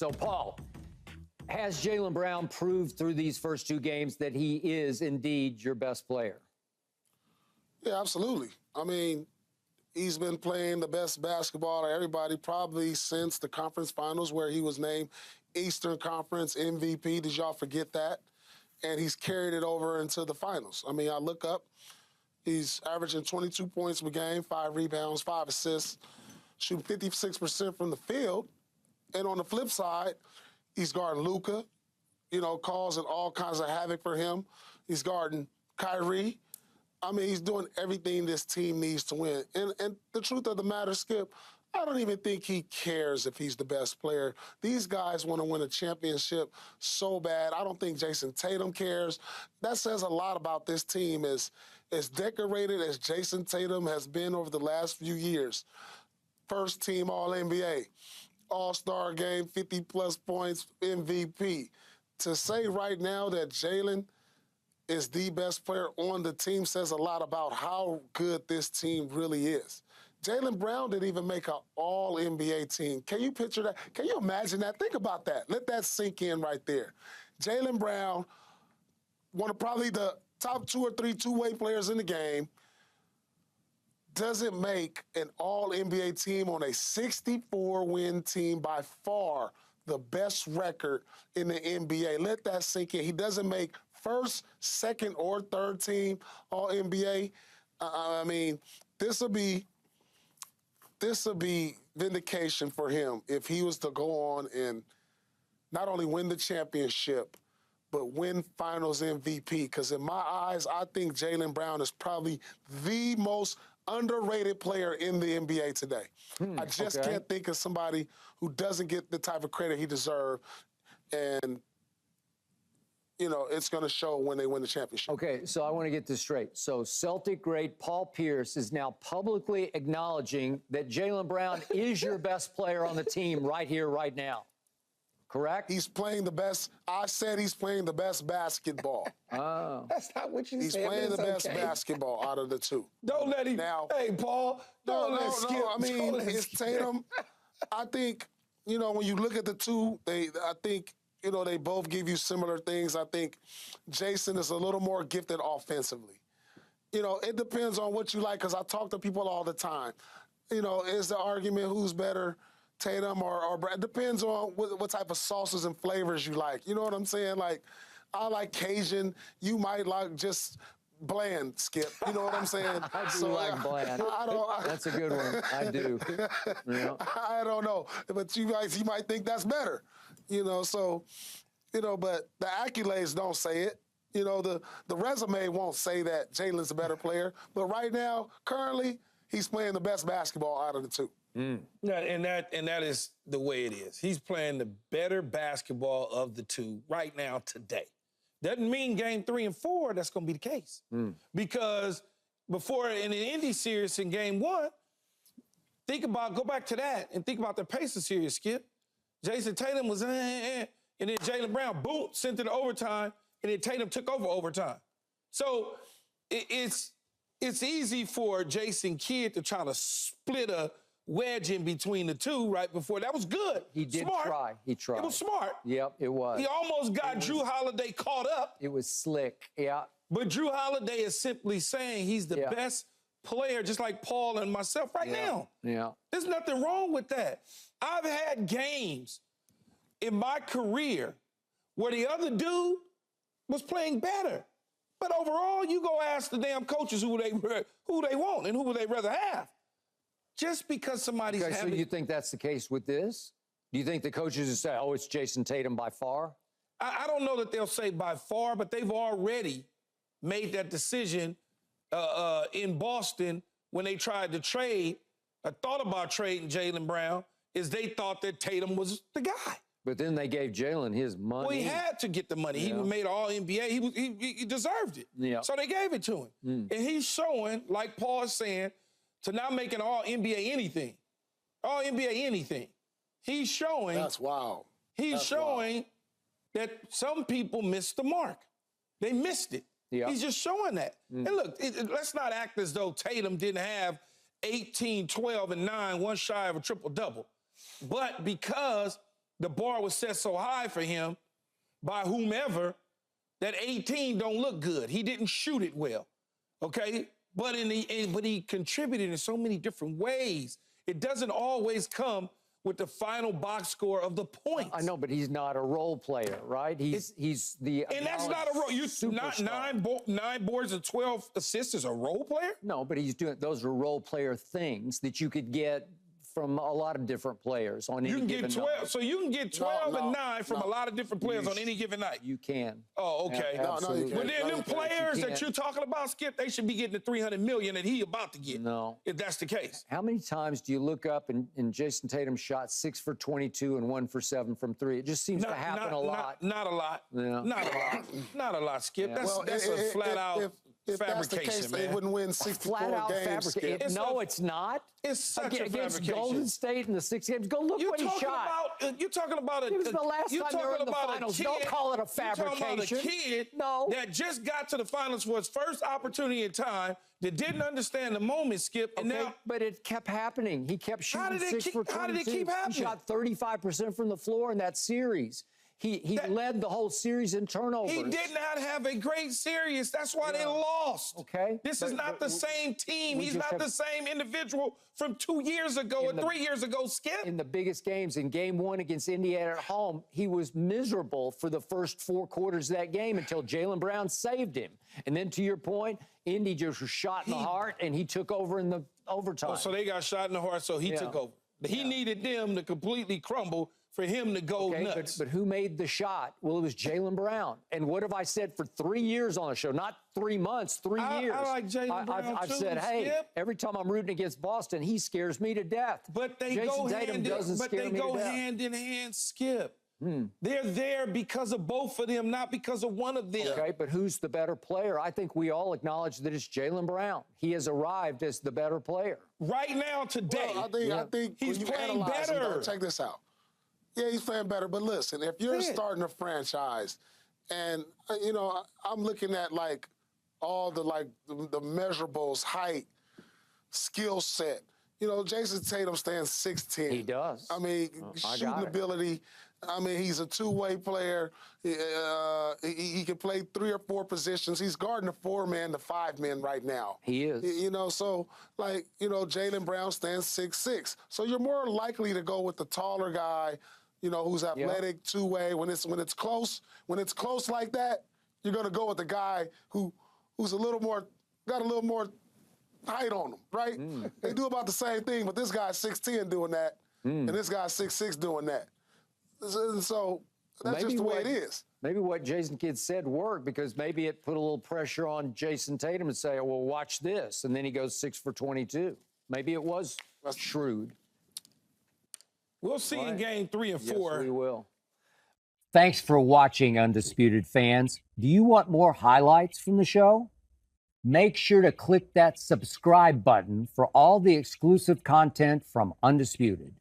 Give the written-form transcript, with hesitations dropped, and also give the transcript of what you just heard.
So, Paul, has Jaylen Brown proved through these first two games that he is indeed your best player? Yeah, absolutely. I mean, he's been playing the best basketball of everybody probably since the conference finals where he was named Eastern Conference MVP. Did y'all forget that? And he's carried it over into the finals. I mean, I look up, he's averaging 22 points per game, 5 rebounds, 5 assists, shooting 56% from the field. And on the flip side, he's guarding Luka, causing all kinds of havoc for him. He's guarding Kyrie. I mean, he's doing everything this team needs to win. And the truth of the matter, Skip, I don't even think he cares if he's the best player. These guys want to win a championship so bad. I don't think Jayson Tatum cares. That says a lot about this team. As decorated as Jayson Tatum has been over the last few years, first team All-NBA, All-Star game, 50-plus points, MVP. To say right now that Jaylen is the best player on the team says a lot about how good this team really is. Jaylen Brown didn't even make an All-NBA team. Can you picture that? Can you imagine that? Think about that. Let that sink in right there. Jaylen Brown, one of probably the top 2 or 3 two-way players in the game, doesn't make an All-NBA team on a 64-win team, by far the best record in the NBA. Let that sink in. He doesn't make first, second, or third team All-NBA. I mean, this will be vindication for him if he was to go on and not only win the championship, but win Finals MVP. Because in my eyes, I think Jaylen Brown is probably the most underrated player in the NBA today. I just can't think of somebody who doesn't get the type of credit he deserves. And it's going to show when they win the championship. Okay, so I want to get this straight. So Celtic great Paul Pierce is now publicly acknowledging that Jaylen Brown is your best player on the team right here, right now. Correct? He's playing the best. I said he's playing the best basketball. Oh. That's not what you said. He's playing the best basketball out of the two. Don't let him. Now, hey, Paul. Don't let Skip. No, I mean, it's Tatum. I think, when you look at the two, they both give you similar things. I think Jayson is a little more gifted offensively. It depends on what you like, because I talk to people all the time. Is the argument who's better, Tatum or Brown? It depends on what type of sauces and flavors you like. You know what I'm saying? Like, I like Cajun. You might like just bland, Skip. You know what I'm saying? I do like bland. That's a good one. I do. I don't know. But you might think that's better. But the accolades don't say it. The resume won't say that Jaylen's a better player. But right now, currently, he's playing the best basketball out of the two. Yeah, and that is the way it is. He's playing the better basketball of the two right now today. Doesn't mean game 3 and 4 that's going to be the case. Because before in the Indy series in game 1, go back to that and think about the Pacers series, Skip. Jayson Tatum was and then Jaylen Brown, boom, sent it to overtime, and then Tatum took over overtime. So it's easy for Jason Kidd to try to split a wedge in between the two right before. That was good. He did smart. try. He tried. It was smart. Yep, it was. He almost got Drew Holiday caught up. It was slick, yeah. But Drew Holiday is simply saying he's the best player, just like Paul and myself right now. Yeah. There's nothing wrong with that. I've had games in my career where the other dude was playing better. But overall, you go ask the damn coaches who they want and who would they rather have. Just because somebody's so you think that's the case with this? Do you think the coaches will say, it's Jayson Tatum by far? I don't know that they'll say by far, but they've already made that decision in Boston when they tried to trade, thought about trading Jaylen Brown, is they thought that Tatum was the guy. But then they gave Jaylen his money. Well, he had to get the money. He made All-NBA. He deserved it. Yeah. So they gave it to him. And he's showing, like Paul is saying, to not make an All-NBA anything. All-NBA anything. He's showing... That's wild. He's showing that some people missed the mark. They missed it. Yeah. He's just showing that. And look, let's not act as though Tatum didn't have 18, 12, and 9, one shy of a triple-double. But because the bar was set so high for him by whomever that 18 don't look good. He didn't shoot it well, okay? But but he contributed in so many different ways. It doesn't always come with the final box score of the points. I know, but he's not a role player, right? He's the and that's not a role. You not nine boards and 12 assists is a role player? No, but he's doing those are role player things that you could get from a lot of different players on any given night. So you can get 12 and 9 from a lot of different players on any given night. You can. Oh, okay. Absolutely. But then them players that you're talking about, Skip, they should be getting the $300 million that he about to get. No. If that's the case. How many times do you look up and Jayson Tatum shot 6 for 22 and 1 for 7 from 3? It just seems to happen a lot. Not a lot. Yeah. Not a lot. Not a lot, Skip. Yeah. That's a flat out if fabrication, that's the case, man. they wouldn't win 64 games. It's not. It's such a against fabrication. Golden State in the 6 games. Go look what he shot. You're talking about It was the last time they were in the finals. Don't call it a fabrication. You're talking about a kid that just got to the finals for his first opportunity in time, that didn't understand the moment, Skip. And now, but it kept happening. He kept shooting 6 for 22. How did it keep happening? He shot 35% from the floor in that series. He led the whole series in turnovers. He did not have a great series. That's why they lost. Okay. This is not the same team. He's not the same individual from 2 years ago or 3 years ago, Skip. In the biggest games, in game 1 against Indiana at home, he was miserable for the first 4 quarters of that game until Jaylen Brown saved him. And then to your point, Indy just was shot in the heart, and he took over in the overtime. Oh, so they got shot in the heart, so he took over. He needed them to completely crumble for him to go nuts. But who made the shot? Well, it was Jaylen Brown. And what have I said for 3 years on the show? Not 3 months, 3 years. I like Jaylen Brown I've too, said, hey, Skip. every time I'm rooting against Boston, he scares me to death. But they Jayson go Tatum hand in hand, Skip. They're there because of both of them, not because of one of them. Okay, but who's the better player? I think we all acknowledge that it's Jaylen Brown. He has arrived as the better player. Right now, today, I think he's playing better. Check this out. Yeah, he's playing better. But listen, if you're starting a franchise, and I'm looking at like all the measurables, height, skill set. Jayson Tatum stands 6'10". He does. I mean, shooting ability. I mean, he's a two-way player. He can play 3 or 4 positions. He's guarding the 4-man, the 5-man right now. He is. So Jaylen Brown stands 6'6". So you're more likely to go with the taller guy, who's athletic, two-way. When it's close like that, you're gonna go with the guy who's got a little more height on him, right? They do about the same thing, but this guy's 6'10" doing that, and this guy's 6'6" doing that. So that's just the way it is. Maybe what Jason Kidd said worked, because maybe it put a little pressure on Jayson Tatum to say, well, watch this. And then he goes 6 for 22. Maybe it was shrewd. We'll see in game 3 and 4. Yes, we will. Thanks for watching, Undisputed fans. Do you want more highlights from the show? Make sure to click that subscribe button for all the exclusive content from Undisputed.